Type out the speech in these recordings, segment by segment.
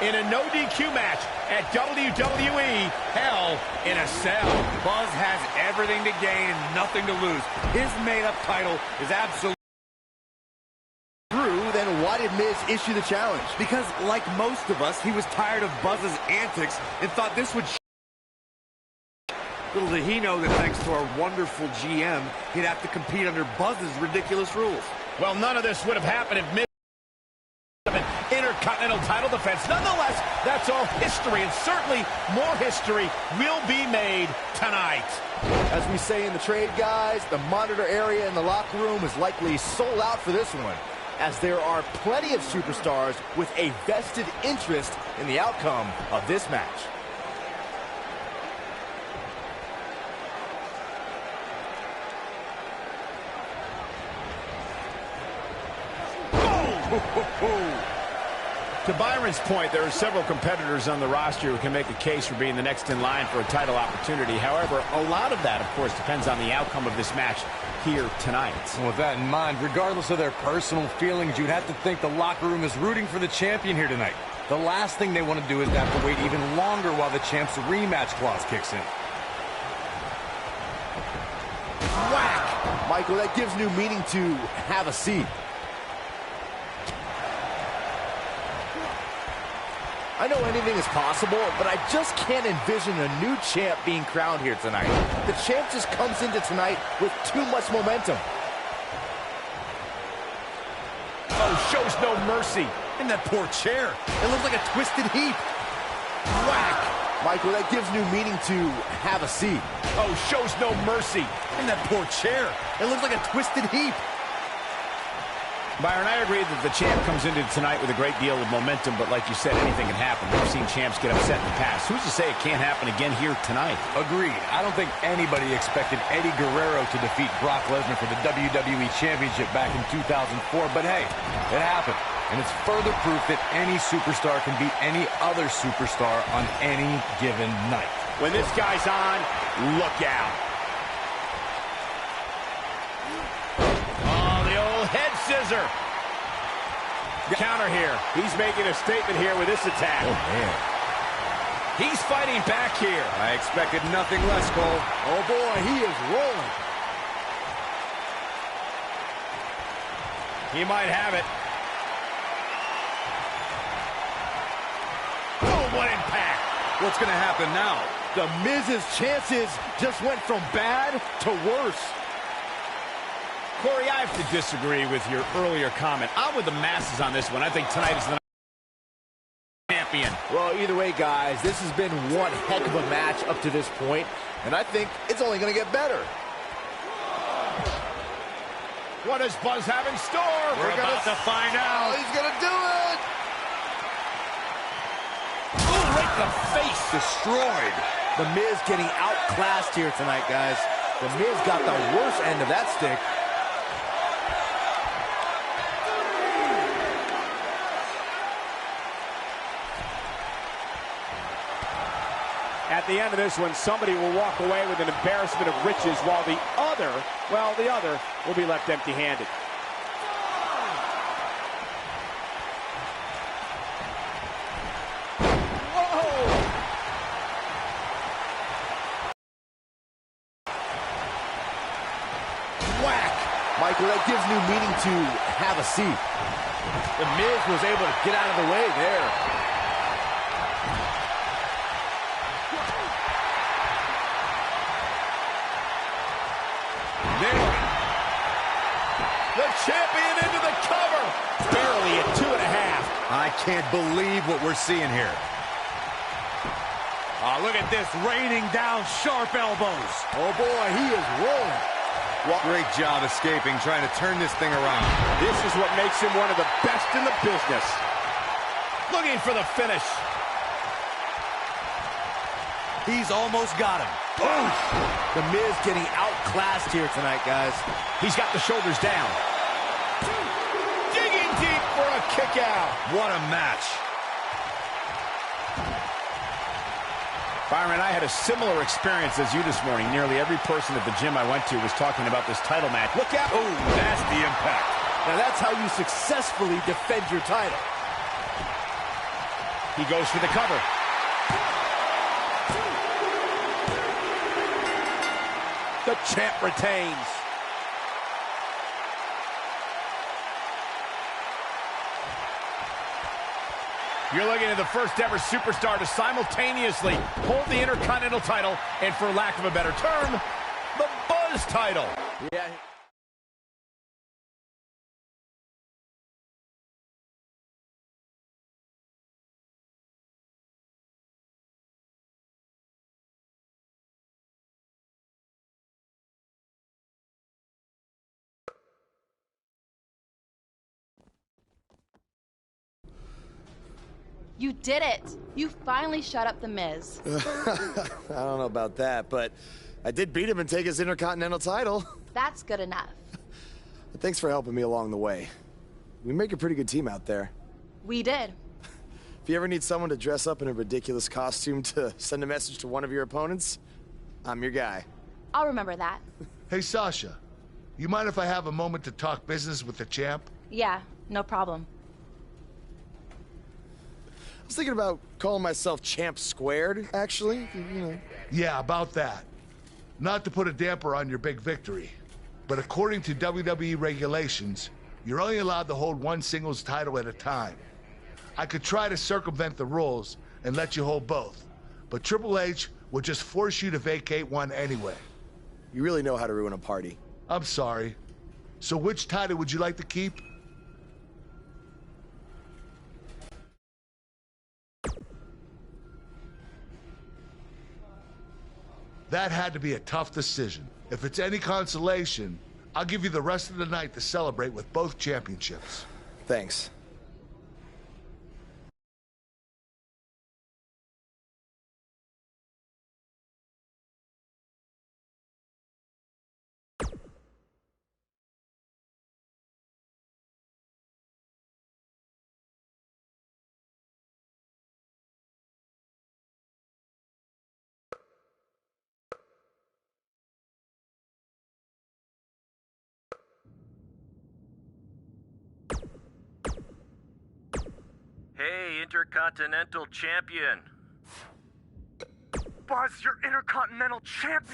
in a no DQ match at WWE Hell in a Cell. Buzz has everything to gain and nothing to lose. His made-up title is absolutely true. Then why did Miz issue the challenge? because, like most of us, he was tired of Buzz's antics and thought this would Little did he know that thanks to our wonderful GM, he'd have to compete under Buzz's ridiculous rules. Well, none of this would have happened if Miz had an Intercontinental title defense. Nonetheless, that's all history, and certainly more history will be made tonight. As we say in the trade, guys, the monitor area in the locker room is likely sold out for this one, as there are plenty of superstars with a vested interest in the outcome of this match. To Byron's point, there are several competitors on the roster who can make a case for being the next in line for a title opportunity. However, a lot of that, of course, depends on the outcome of this match here tonight. And with that in mind, regardless of their personal feelings, you'd have to think the locker room is rooting for the champion here tonight. The last thing they want to do is have to wait even longer while the champ's rematch clause kicks in. Whack! Michael, that gives new meaning to have a seat. I know anything is possible, but I just can't envision a new champ being crowned here tonight. The champ just comes into tonight with too much momentum. Oh, shows no mercy. And that poor chair. It looks like a twisted heap. Whack! Michael, that gives new meaning to have a seat. Oh, shows no mercy. And that poor chair. It looks like a twisted heap. Byron, I agree that the champ comes into tonight with a great deal of momentum, but like you said, anything can happen. We've seen champs get upset in the past. Who's to say it can't happen again here tonight? Agreed. I don't think anybody expected Eddie Guerrero to defeat Brock Lesnar for the WWE Championship back in 2004, but hey, it happened. And it's further proof that any superstar can beat any other superstar on any given night. When this guy's on, look out. Oh, the old head scissor. Counter here. He's making a statement here with this attack. Oh, man. He's fighting back here. I expected nothing less, Cole. Oh, boy, he is rolling. He might have it. Oh, what impact. What's going to happen now? The Miz's chances just went from bad to worse. Corey, I have to disagree with your earlier comment. I'm with the masses on this one. I think tonight is the champion. Well, either way, guys, this has been one heck of a match up to this point, and I think it's only going to get better. What does Buzz have in store? We're about to find out. Oh, he's going to do it. Oh, right in the face. Destroyed. The Miz getting outclassed here tonight, guys. The Miz got the worst end of that stick. At the end of this one, somebody will walk away with an embarrassment of riches while the other will be left empty-handed. Michael, that gives new meaning to have a seat. The Miz was able to get out of the way there. The champion into the cover. Barely at 2.5. I can't believe what we're seeing here. Oh, look at this, raining down sharp elbows. Oh, boy, he is rolling. Great job escaping, trying to turn this thing around. This is what makes him one of the best in the business. Looking for the finish. He's almost got him. Oof. The Miz getting outclassed here tonight, guys. He's got the shoulders down. Digging deep for a kick out. What a match. Byron, I had a similar experience as you this morning. Nearly every person at the gym I went to was talking about this title match. Look out. Oh, nasty impact. Now that's how you successfully defend your title. He goes for the cover. The champ retains. You're looking at the first ever superstar to simultaneously hold the Intercontinental title and, for lack of a better term, the Buzz title. Yeah. You did it! You finally shut up The Miz. I don't know about that, but I did beat him and take his Intercontinental title. That's good enough. Thanks for helping me along the way. We make a pretty good team out there. We did. If you ever need someone to dress up in a ridiculous costume to send a message to one of your opponents, I'm your guy. I'll remember that. Hey, Sasha, you mind if I have a moment to talk business with the champ? Yeah, no problem. I was thinking about calling myself Champ Squared, actually. You know. Yeah, about that. Not to put a damper on your big victory, but according to WWE regulations, you're only allowed to hold one singles title at a time. I could try to circumvent the rules and let you hold both, but Triple H would just force you to vacate one anyway. You really know how to ruin a party. I'm sorry. So which title would you like to keep? That had to be a tough decision. If it's any consolation, I'll give you the rest of the night to celebrate with both championships. Thanks. Hey, Intercontinental Champion. Buzz, you're Intercontinental Champion!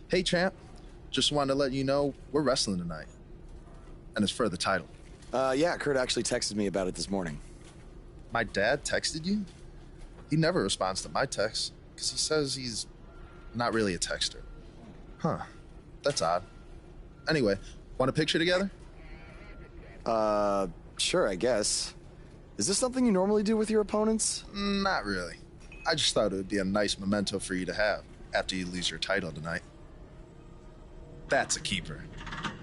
Hey, champ. Just wanted to let you know we're wrestling tonight. And it's for the title. Yeah, Kurt actually texted me about it this morning. My dad texted you? He never responds to my texts, because he says he's not really a texter. Huh. That's odd. Anyway, want a picture together? Sure, I guess. Is this something you normally do with your opponents? Not really. I just thought it would be a nice memento for you to have after you lose your title tonight. That's a keeper.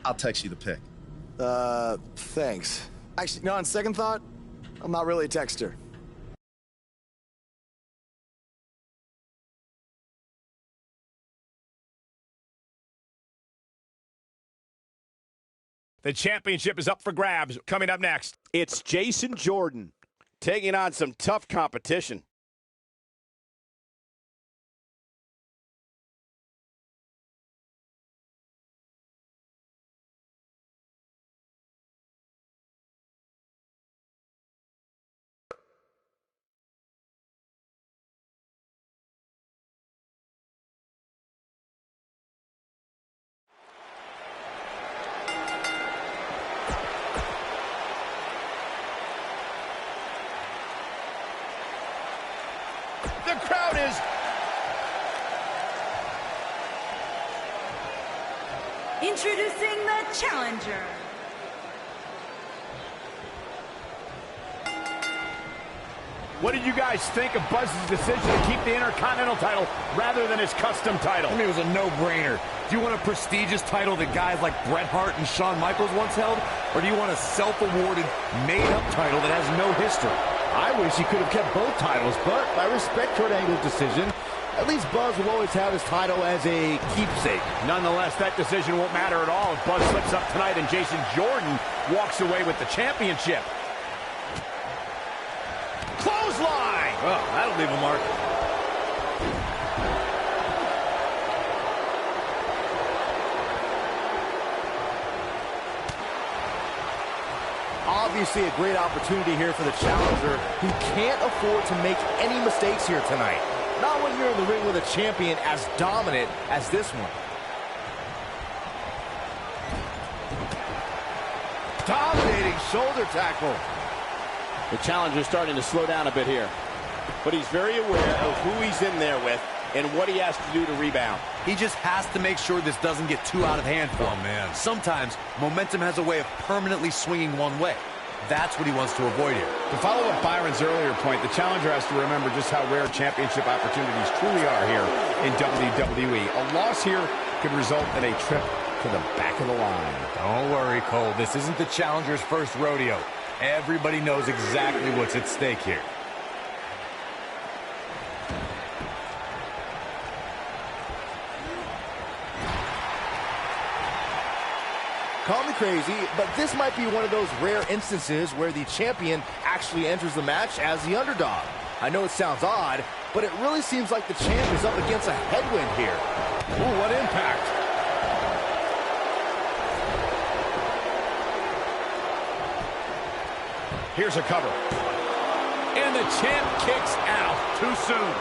I'll text you the pic. Thanks. Actually, no, on second thought, I'm not really a texter. The championship is up for grabs. Coming up next, It's Jason Jordan taking on some tough competition. the crowd is... Introducing the challenger. What did you guys think of Buzz's decision to keep the Intercontinental title rather than his custom title? I mean, it was a no-brainer. Do you want a prestigious title that guys like Bret Hart and Shawn Michaels once held? Or do you want a self-awarded, made-up title that has no history? I wish he could have kept both titles, but I respect Kurt Angle's decision. At least Buzz will always have his title as a keepsake. Nonetheless, that decision won't matter at all if Buzz slips up tonight and Jason Jordan walks away with the championship. Clothesline! Oh, that'll leave a mark. Obviously a great opportunity here for the challenger, who can't afford to make any mistakes here tonight. Not when you're in the ring with a champion as dominant as this one. Dominating shoulder tackle. The challenger's starting to slow down a bit here, but he's very aware of who he's in there with and what he has to do to rebound. He just has to make sure this doesn't get too out of hand for him. Man. Sometimes momentum has a way of permanently swinging one way. That's what he wants to avoid here. To follow up Byron's earlier point, the challenger has to remember just how rare championship opportunities truly are here in WWE. A loss here could result in a trip to the back of the line. Don't worry, Cole. This isn't the challenger's first rodeo. Everybody knows exactly what's at stake here. Call me crazy, but this might be one of those rare instances where the champion actually enters the match as the underdog. I know it sounds odd, but it really seems like the champ is up against a headwind here. Ooh, what impact. Here's a cover. And the champ kicks out too soon.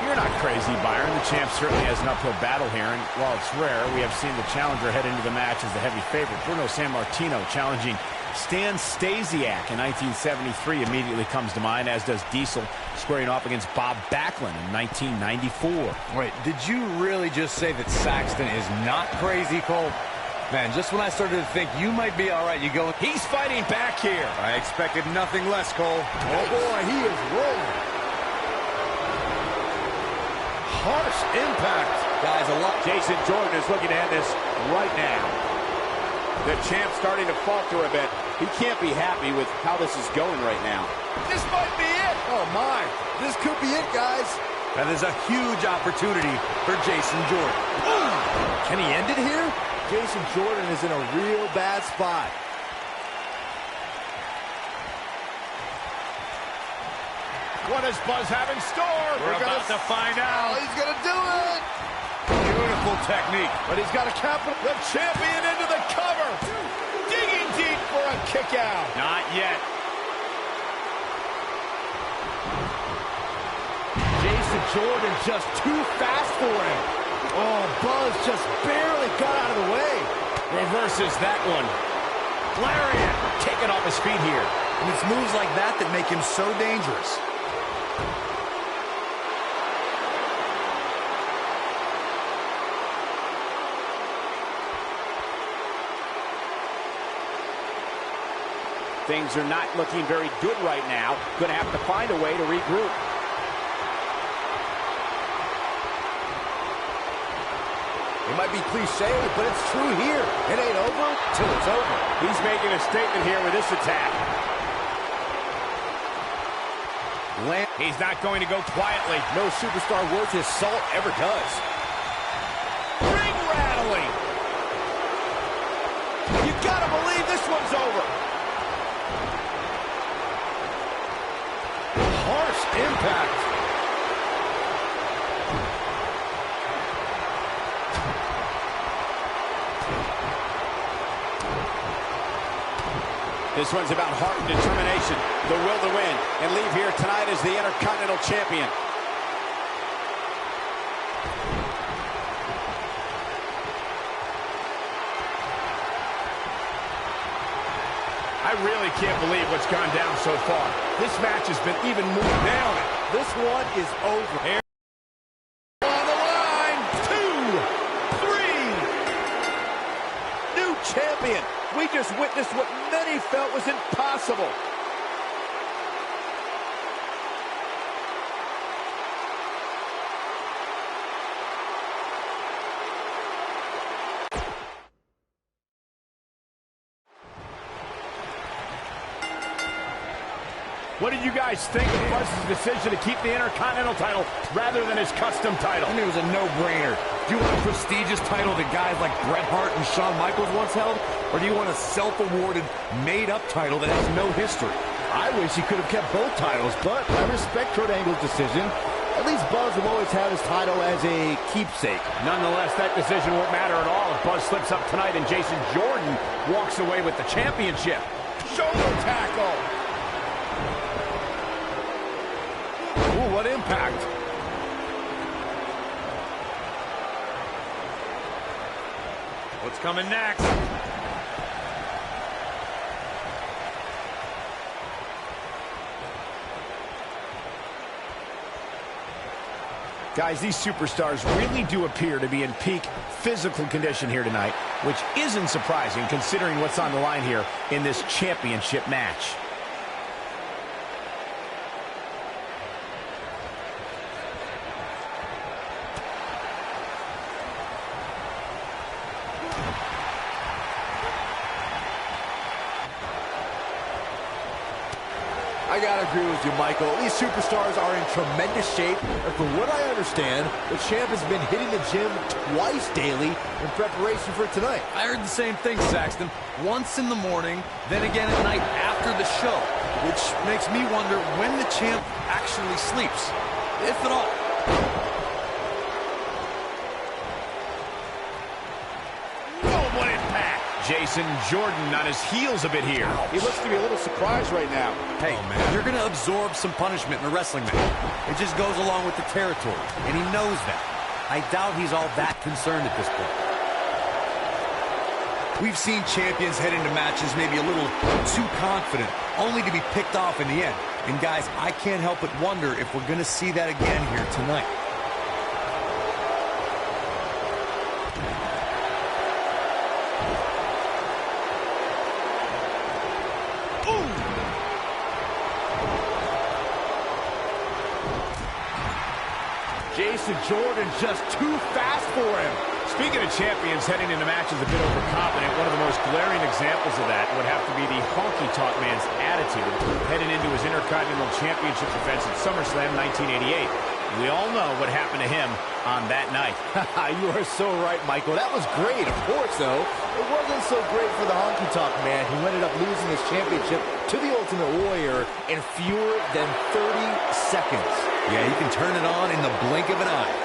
You're not crazy, Byron. The champ certainly has an uphill battle here, and while it's rare, we have seen the challenger head into the match as the heavy favorite. Bruno Sammartino challenging Stan Stasiak in 1973 immediately comes to mind, as does Diesel squaring off against Bob Backlund in 1994. Wait, did you really just say that Saxton is not crazy, Cole? Man, just when I started to think you might be all right, you go... He's fighting back here. I expected nothing less, Cole. Oh, boy, he is rolling. Harsh impact. Guys, a lot... Jason Jordan is looking to end this right now. The champ's starting to falter a bit. He can't be happy with how this is going right now. This might be it. Oh, my. This could be it, guys. That is a huge opportunity for Jason Jordan. Can he end it here? Jason Jordan is in a real bad spot. What does Buzz have in store? We're about to find out. Oh, he's going to do it. Beautiful technique. But he's got a capital. The champion into the cover. Digging deep for a kick out. Not yet. Jason Jordan just too fast for him. Oh, Buzz just barely got out of the way. Reverses that one. Lariat taken off his feet here. And it's moves like that that make him so dangerous. Things are not looking very good right now. Going to have to find a way to regroup. It might be cliche, but it's true here. It ain't over till it's over. He's making a statement here with this attack. He's not going to go quietly. No superstar worth his salt ever does. Ring rattling. You gotta believe this one's over. Harsh impact. This one's about heart and determination, the will to win, and leave here tonight as the Intercontinental Champion. I really can't believe what's gone down so far. This match has been even more down. This one is over. Here on the line. 2, 3. New champion. We just witnessed what many felt was impossible. What did you guys think of Buzz's decision to keep the Intercontinental title rather than his custom title? I mean, it was a no-brainer. Do you want a prestigious title that guys like Bret Hart and Shawn Michaels once held? Or do you want a self-awarded, made-up title that has no history? I wish he could have kept both titles, but I respect Kurt Angle's decision. At least Buzz will always have his title as a keepsake. Nonetheless, that decision won't matter at all if Buzz slips up tonight and Jason Jordan walks away with the championship. Shoulder tackle. Ooh, what impact. What's coming next? Guys, these superstars really do appear to be in peak physical condition here tonight, which isn't surprising considering what's on the line here in this championship match. I gotta agree with you, Michael. These superstars are in tremendous shape, and from what I understand, the champ has been hitting the gym twice daily in preparation for tonight. I heard the same thing, Saxton. Once in the morning, then again at night after the show, which makes me wonder when the champ actually sleeps, if at all. Oh, what impact! Jason Jordan on his heels a bit here. He looks to be a little surprised right now. Hey, man, you're going to absorb some punishment in a wrestling match. It just goes along with the territory, and he knows that. I doubt he's all that concerned at this point. We've seen champions head into matches maybe a little too confident, only to be picked off in the end. And guys, I can't help but wonder if we're going to see that again here tonight. Jason Jordan just too fast for him. Speaking of champions heading into matches a bit overconfident, one of the most glaring examples of that would have to be the honky-tonk man's attitude heading into his Intercontinental Championship defense at SummerSlam 1988. We all know what happened to him on that night. You are so right, Michael. That was great. Of course, though, it wasn't so great for the honky-tonk man, who ended up losing his championship to the Ultimate Warrior in fewer than 30 seconds. Yeah, you can turn it on in the blink of an eye.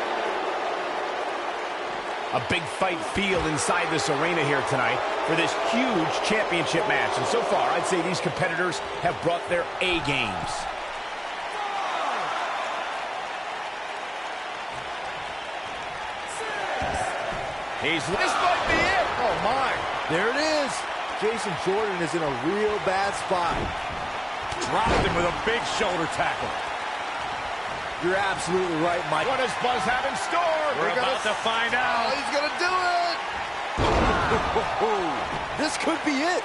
A big fight feel inside this arena here tonight for this huge championship match. And so far, I'd say these competitors have brought their A-games. This might be it. Oh, my. There it is. Jason Jordan is in a real bad spot. Dropped him with a big shoulder tackle. You're absolutely right, Mike. What does Buzz have in store? We're about to find out. He's going to do it. This could be it.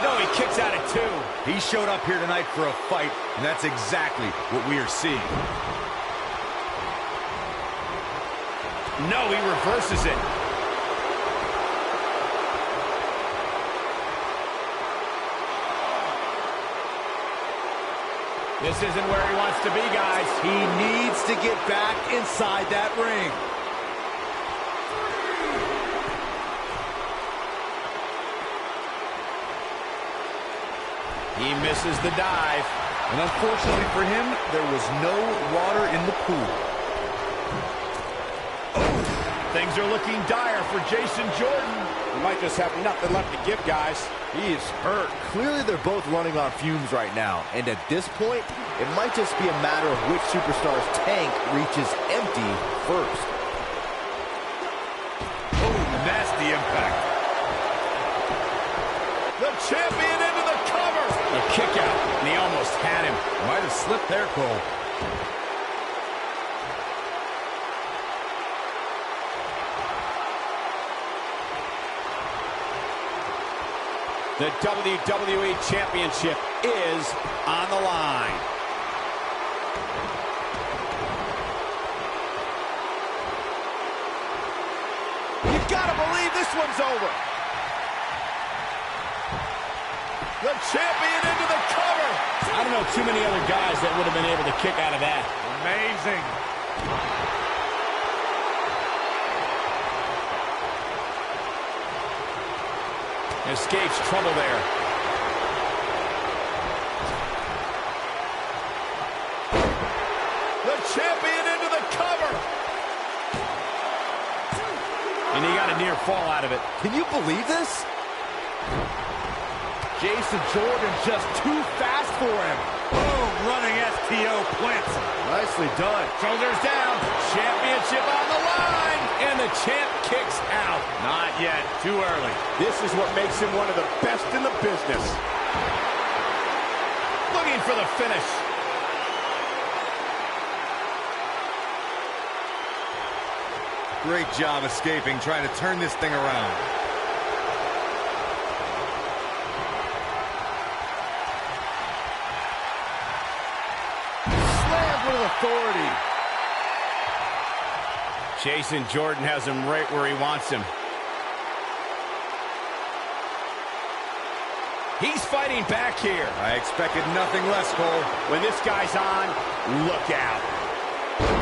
No, he kicks out at 2. He showed up here tonight for a fight, and that's exactly what we are seeing. No, he reverses it. This isn't where he wants to be, guys. He needs to get back inside that ring. He misses the dive. And unfortunately for him, there was no water in the pool. Things are looking dire for Jason Jordan. He might just have nothing left to give, guys. He is hurt. Clearly, they're both running on fumes right now. And at this point, it might just be a matter of which superstar's tank reaches empty first. Oh, nasty impact. The champion into the cover. A kick out, and he almost had him. Might have slipped there, Cole. The WWE Championship is on the line. You've got to believe this one's over. The champion into the cover. I don't know too many other guys that would have been able to kick out of that. Amazing. Escapes trouble there. The champion into the cover. And he got a near fall out of it. Can you believe this? Jason Jordan just too fast for him. Boom, running STO plants. Nicely done. Shoulders down. Championship on the line. And the champ kicks out. Not yet. Too early. This is what makes him one of the best in the business. Looking for the finish. Great job escaping, trying to turn this thing around. Slammed with authority. Jason Jordan has him right where he wants him. He's fighting back here. I expected nothing less, Cole. When this guy's on, look out.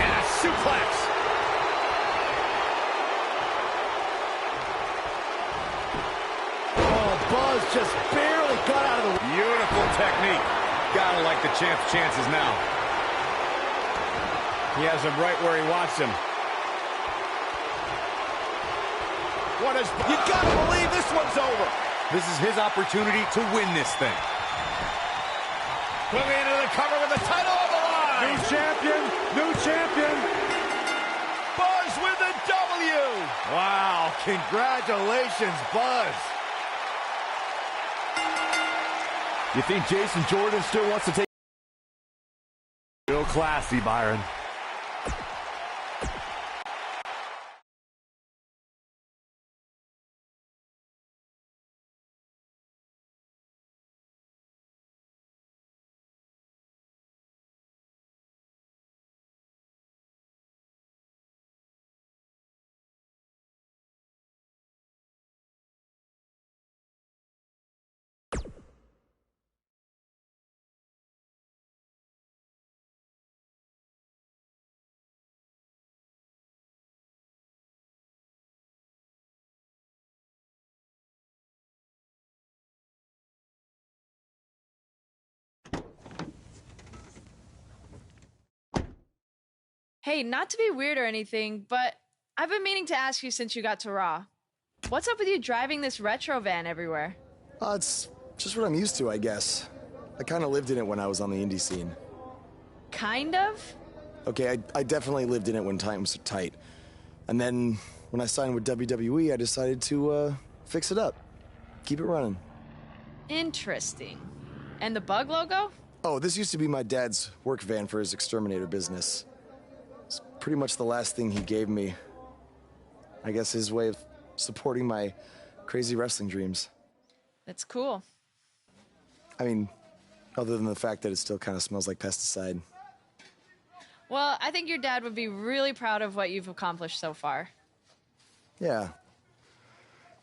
And a suplex. Buzz just barely got out of the way. Beautiful technique. Gotta like the champ's chances now. He has him right where he wants him. What is... You gotta believe this one's over. This is his opportunity to win this thing. Moving into the cover with the title on the line. New champion, new champion. Buzz with the W. Wow, congratulations, Buzz. You think Jason Jordan still wants to take... Real classy, Byron. Hey, not to be weird or anything, but I've been meaning to ask you since you got to Raw. What's up with you driving this retro van everywhere? It's just what I'm used to, I guess. I kind of lived in it when I was on the indie scene. Kind of? Okay, I definitely lived in it when times were tight. And then when I signed with WWE, I decided to fix it up. Keep it running. Interesting. And the bug logo? Oh, this used to be my dad's work van for his exterminator business. It's pretty much the last thing he gave me. I guess his way of supporting my crazy wrestling dreams. That's cool. I mean, other than the fact that it still kind of smells like pesticide. Well, I think your dad would be really proud of what you've accomplished so far. Yeah.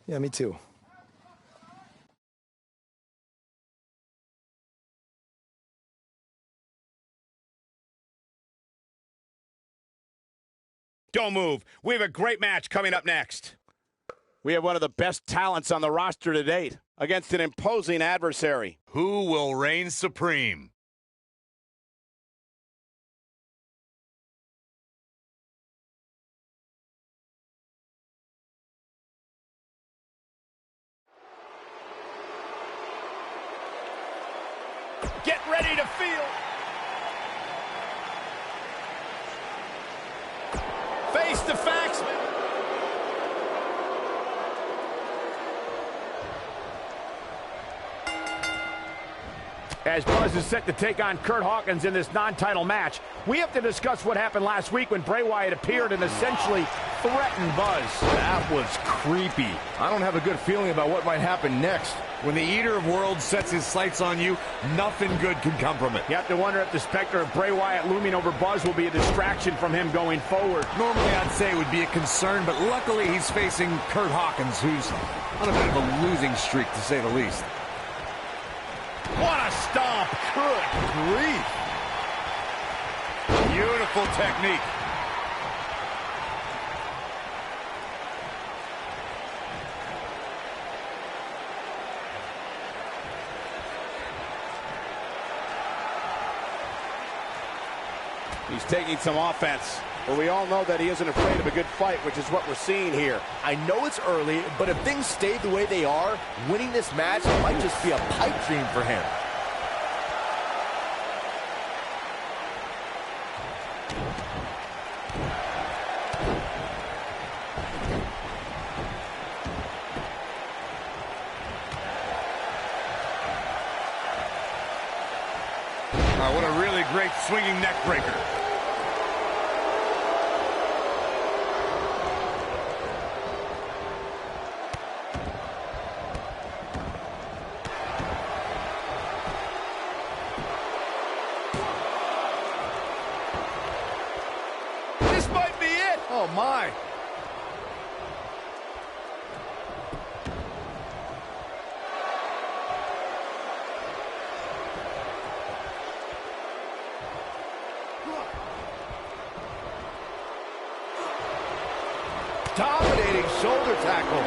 Yeah, me too. Don't move. We have a great match coming up next. We have one of the best talents on the roster to date against an imposing adversary. Who will reign supreme? Get ready to feel. Face the facts. As Buzz is set to take on Curt Hawkins in this non-title match, we have to discuss what happened last week when Bray Wyatt appeared and essentially threatened Buzz. That was creepy. I don't have a good feeling about what might happen next. When the Eater of Worlds sets his sights on you, nothing good can come from it. You have to wonder if the specter of Bray Wyatt looming over Buzz will be a distraction from him going forward. Normally, I'd say it would be a concern, but luckily he's facing Curt Hawkins, who's on a bit of a losing streak, to say the least. What a stomp. Good grief. Beautiful technique. He's taking some offense. But we all know that he isn't afraid of a good fight, which is what we're seeing here. I know it's early, but if things stay the way they are, winning this match might just be a pipe dream for him. What a really great swinging neck breaker. This might be it. Oh, my. Dominating shoulder tackle.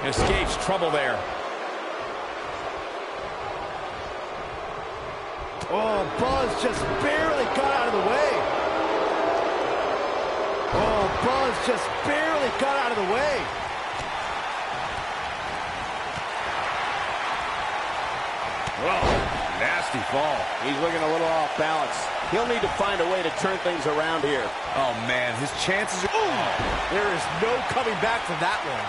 Escapes trouble there. Oh, Buzz just barely got out of the way. Oh, Buzz just barely got out of the way. Whoa, nasty fall. He's looking a little off balance. He'll need to find a way to turn things around here. Oh, man, his chances are... Ooh, there is no coming back from that one.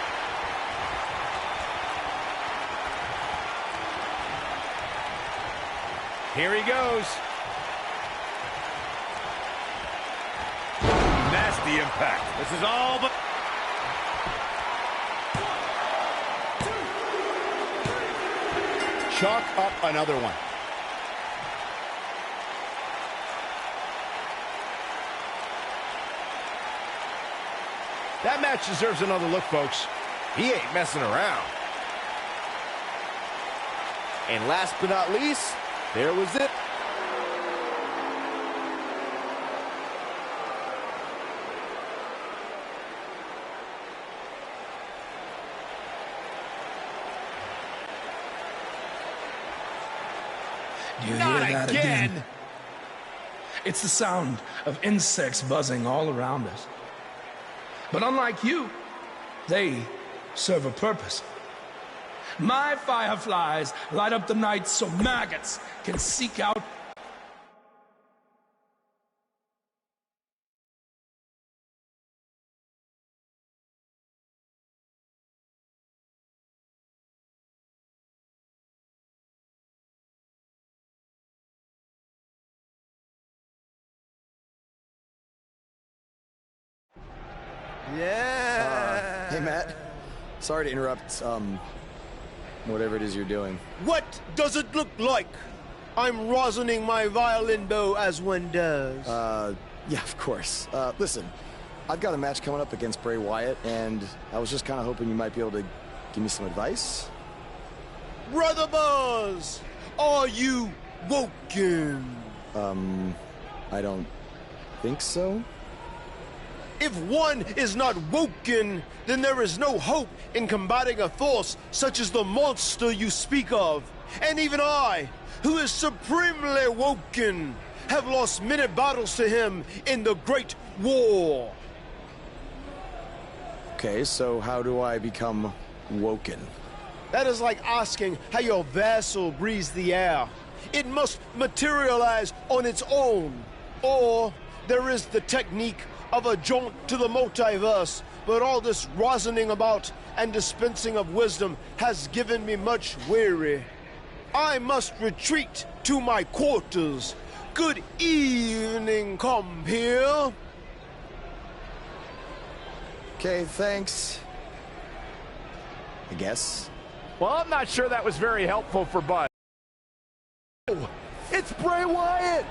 Here he goes. Nasty impact. This is all but... Chalk up another one. That match deserves another look, folks. He ain't messing around. And last but not least, there was it. Do you hear that again? It's the sound of insects buzzing all around us. But unlike you, they serve a purpose. My fireflies light up the night so maggots can seek out. Yeah. Hey, Matt. Sorry to interrupt, whatever it is you're doing. What does it look like? I'm rosining my violin bow as one does. Yeah, of course. Listen, I've got a match coming up against Bray Wyatt, and I was just kind of hoping you might be able to give me some advice. Brother Buzz, are you woken? I don't think so. If one is not woken, then there is no hope in combating a force such as the monster you speak of. And even I, who is supremely woken, have lost many battles to him in the Great War. Okay, so how do I become woken? That is like asking how your vessel breathes the air. It must materialize on its own. Or there is the technique of a jaunt to the multiverse, but all this rosining about and dispensing of wisdom has given me much weary. I must retreat to my quarters. Good evening, compeer. Okay, thanks. I guess. Well, I'm not sure that was very helpful for Bud. It's Bray Wyatt.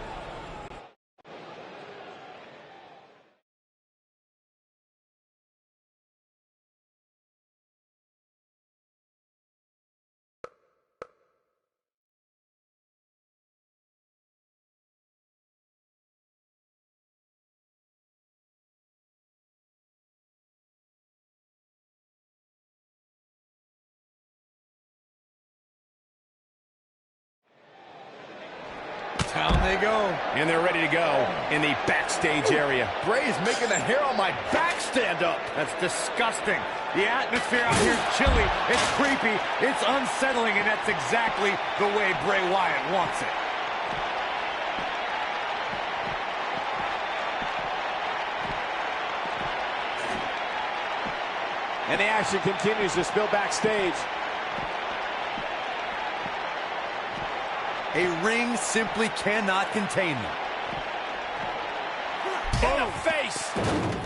Down they go. And they're ready to go in the backstage area. Bray's making the hair on my back stand up. That's disgusting. The atmosphere out here is chilly. It's creepy. It's unsettling, and that's exactly the way Bray Wyatt wants it. And the action continues to spill backstage. A ring simply cannot contain them. In the face!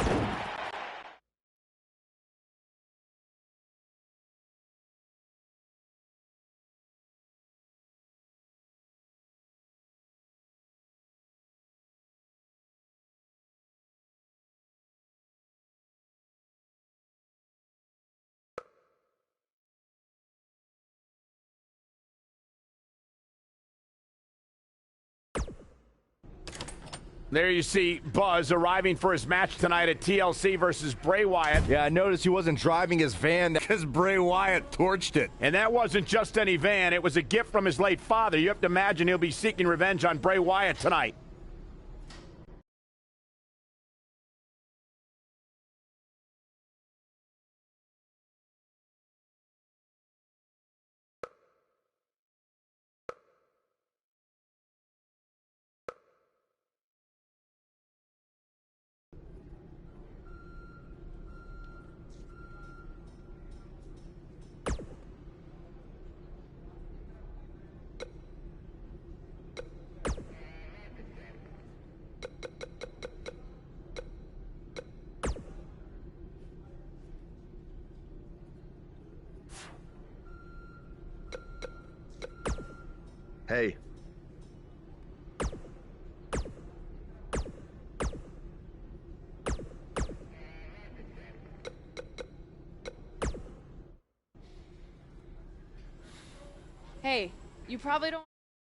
There you see Buzz arriving for his match tonight at TLC versus Bray Wyatt. Yeah, I noticed he wasn't driving his van because Bray Wyatt torched it. And that wasn't just any van. It was a gift from his late father. You have to imagine he'll be seeking revenge on Bray Wyatt tonight. Hey. Hey, you probably don't...